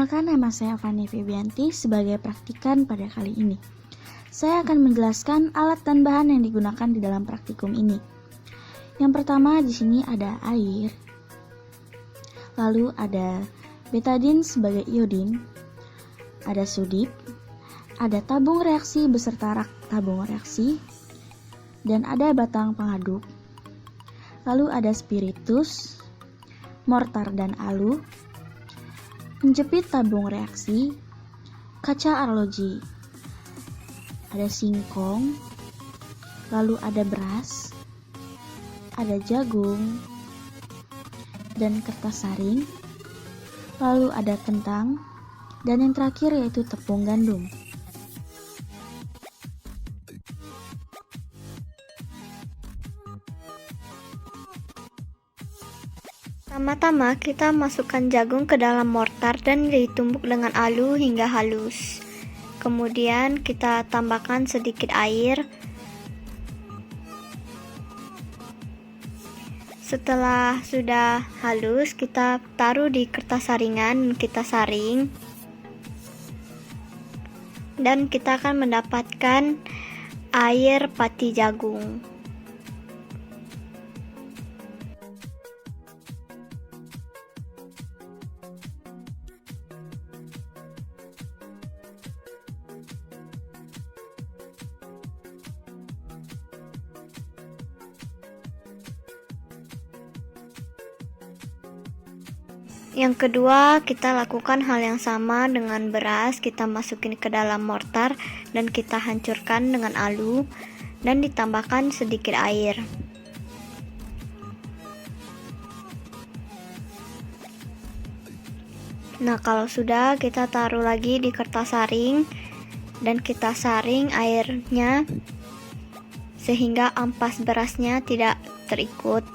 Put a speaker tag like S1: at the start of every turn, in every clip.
S1: Perkenalkan, nama saya Fani Febianti sebagai praktikan pada kali ini. Saya akan menjelaskan alat dan bahan yang digunakan di dalam praktikum ini. Yang pertama di sini ada air, lalu ada betadin sebagai iodin, ada sudip, ada tabung reaksi beserta rak tabung reaksi, dan ada batang pengaduk. Lalu ada spiritus, mortar dan alu, menjepit tabung reaksi, kaca arloji, ada singkong, lalu ada beras, ada jagung, dan kertas saring, lalu ada kentang, dan yang terakhir yaitu tepung gandum.
S2: Pertama-tama kita masukkan jagung ke dalam mortar dan ditumbuk dengan alu hingga halus. Kemudian kita tambahkan sedikit air. Setelah sudah halus, kita taruh di kertas saringan, kita saring. Dan kita akan mendapatkan air pati jagung. Yang kedua, kita lakukan hal yang sama dengan beras. Kita masukin ke dalam mortar dan kita hancurkan dengan alu dan ditambahkan sedikit air. Nah, kalau sudah, kita taruh lagi di kertas saring dan kita saring airnya sehingga ampas berasnya tidak terikut.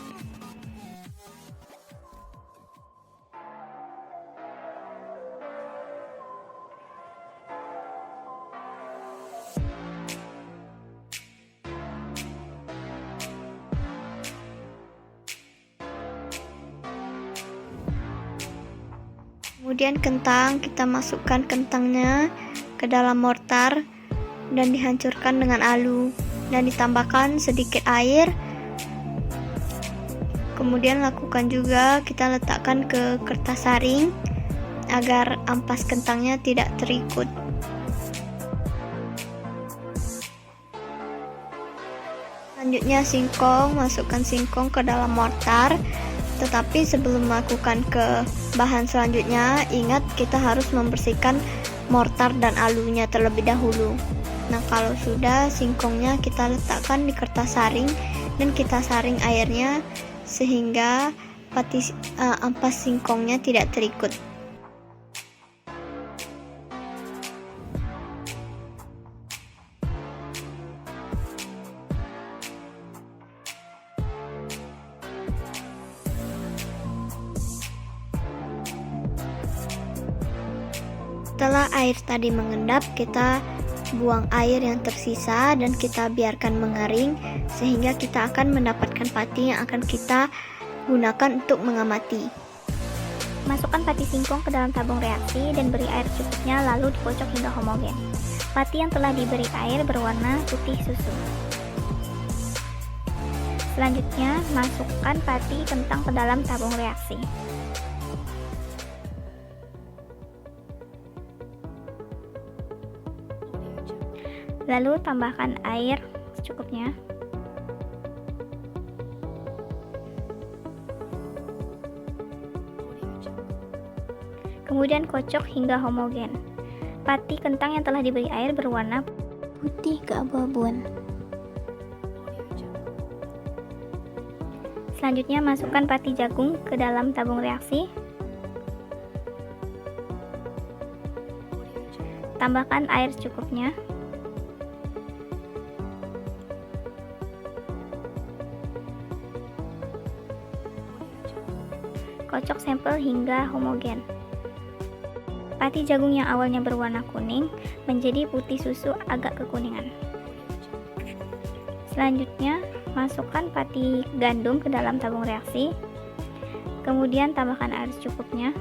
S2: Kemudian kentang, kita masukkan kentangnya ke dalam mortar dan dihancurkan dengan alu dan ditambahkan sedikit air. Kemudian lakukan juga, kita letakkan ke kertas saring agar ampas kentangnya tidak terikut. Selanjutnya singkong, masukkan singkong ke dalam mortar. Tetapi sebelum melakukan ke bahan selanjutnya, ingat kita harus membersihkan mortar dan alunya terlebih dahulu. Nah, kalau sudah, singkongnya kita letakkan di kertas saring dan kita saring airnya sehingga ampas singkongnya tidak terikut. Setelah air tadi mengendap, kita buang air yang tersisa dan kita biarkan mengering sehingga kita akan mendapatkan pati yang akan kita gunakan untuk mengamati.
S3: Masukkan pati singkong ke dalam tabung reaksi dan beri air secukupnya, lalu dikocok hingga homogen. Pati yang telah diberi air berwarna putih susu. Selanjutnya, masukkan pati kentang ke dalam tabung reaksi. Lalu tambahkan air secukupnya. Kemudian kocok hingga homogen. Pati kentang yang telah diberi air berwarna putih keabu-abuan. Selanjutnya masukkan pati jagung ke dalam tabung reaksi. Tambahkan air secukupnya. Kocok sampel hingga homogen. Pati jagung yang awalnya berwarna kuning menjadi putih susu agak kekuningan. Selanjutnya, masukkan pati gandum ke dalam tabung reaksi. Kemudian tambahkan air secukupnya.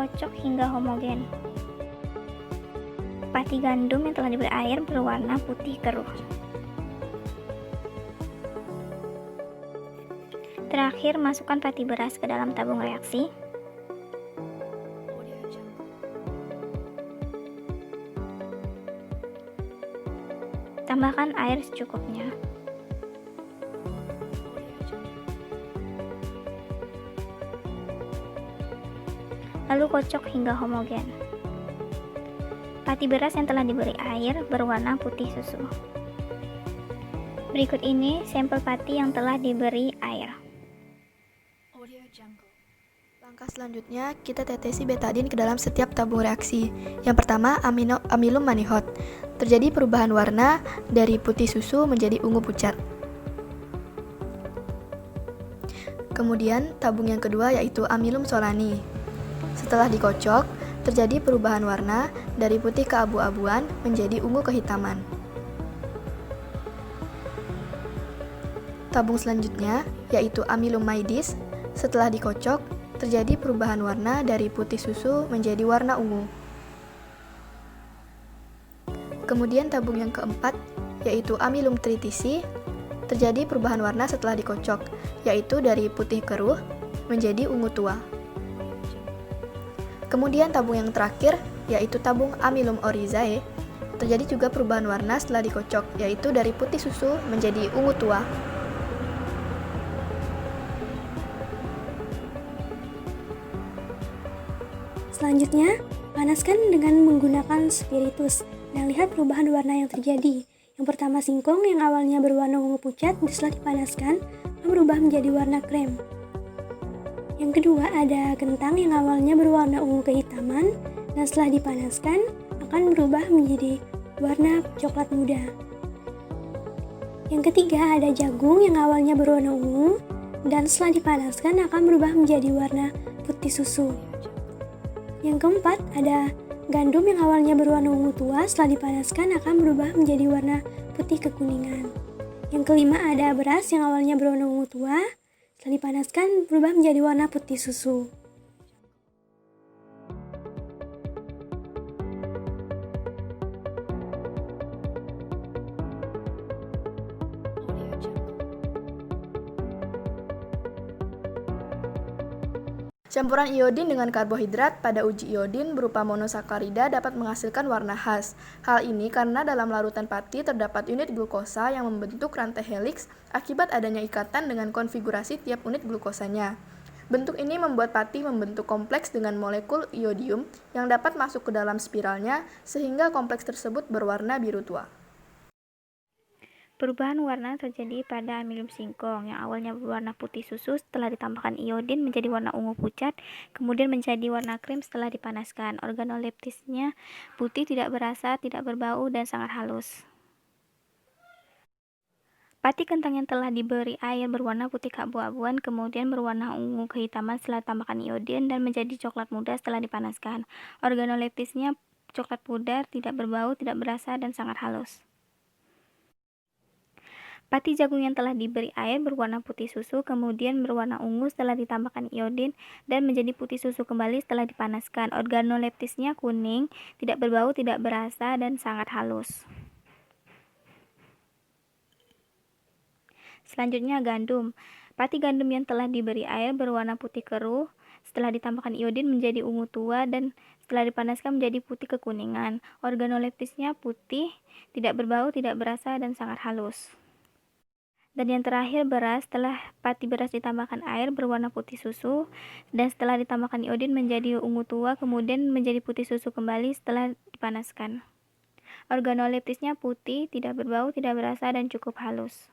S3: kocok hingga homogen. Pati gandum yang telah diberi air berwarna putih keruh. Terakhir, masukkan pati beras ke dalam tabung reaksi. Tambahkan air secukupnya. Lalu kocok hingga homogen. Pati beras yang telah diberi air berwarna putih susu. Berikut ini sampel pati yang telah diberi air.
S2: Langkah selanjutnya, kita tetesi betadin ke dalam setiap tabung reaksi. Yang pertama, amilum manihot. Terjadi perubahan warna dari putih susu menjadi ungu pucat. Kemudian, tabung yang kedua yaitu amilum solani. Setelah dikocok, terjadi perubahan warna dari putih keabu-abuan menjadi ungu kehitaman. Tabung selanjutnya yaitu amilum maidis. Setelah dikocok, terjadi perubahan warna dari putih susu menjadi warna ungu. Kemudian tabung yang keempat yaitu amilum tritisi. Terjadi perubahan warna setelah dikocok, yaitu dari putih keruh menjadi ungu tua. Kemudian tabung yang terakhir yaitu tabung amilum orizae. Terjadi juga perubahan warna setelah dikocok, yaitu dari putih susu menjadi ungu tua.
S4: Selanjutnya, panaskan dengan menggunakan spiritus dan lihat perubahan warna yang terjadi. Yang pertama, singkong yang awalnya berwarna ungu pucat setelah dipanaskan akan berubah menjadi warna krem. Yang kedua, ada kentang yang awalnya berwarna ungu kehitaman dan setelah dipanaskan akan berubah menjadi warna coklat muda. Yang ketiga, ada jagung yang awalnya berwarna ungu dan setelah dipanaskan akan berubah menjadi warna putih susu. Yang keempat, ada gandum yang awalnya berwarna ungu tua setelah dipanaskan akan berubah menjadi warna putih kekuningan. Yang kelima, ada beras yang awalnya berwarna ungu tua setelah dipanaskan berubah menjadi warna putih susu.
S2: Campuran iodin dengan karbohidrat pada uji iodin berupa monosakarida dapat menghasilkan warna khas. Hal ini karena dalam larutan pati terdapat unit glukosa yang membentuk rantai heliks akibat adanya ikatan dengan konfigurasi tiap unit glukosanya. Bentuk ini membuat pati membentuk kompleks dengan molekul iodium yang dapat masuk ke dalam spiralnya sehingga kompleks tersebut berwarna biru tua.
S3: Perubahan warna terjadi pada amilum singkong yang awalnya berwarna putih susu setelah ditambahkan iodin menjadi warna ungu pucat, kemudian menjadi warna krem setelah dipanaskan. Organoleptisnya putih, tidak berasa, tidak berbau, dan sangat halus. Pati kentang yang telah diberi air berwarna putih keabu-abuan, kemudian berwarna ungu kehitaman setelah ditambahkan iodin dan menjadi coklat muda setelah dipanaskan. Organoleptisnya coklat pudar, tidak berbau, tidak berasa, dan sangat halus. Pati jagung yang telah diberi air berwarna putih susu, kemudian berwarna ungu setelah ditambahkan iodin dan menjadi putih susu kembali setelah dipanaskan. Organoleptisnya kuning, tidak berbau, tidak berasa, dan sangat halus. Selanjutnya gandum. Pati gandum yang telah diberi air berwarna putih keruh setelah ditambahkan iodin menjadi ungu tua dan setelah dipanaskan menjadi putih kekuningan. Organoleptisnya putih, tidak berbau, tidak berasa, dan sangat halus. Dan yang terakhir beras. Setelah pati beras ditambahkan air berwarna putih susu dan setelah ditambahkan iodin menjadi ungu tua, kemudian menjadi putih susu kembali setelah dipanaskan. Organoleptisnya putih, tidak berbau, tidak berasa, dan cukup halus.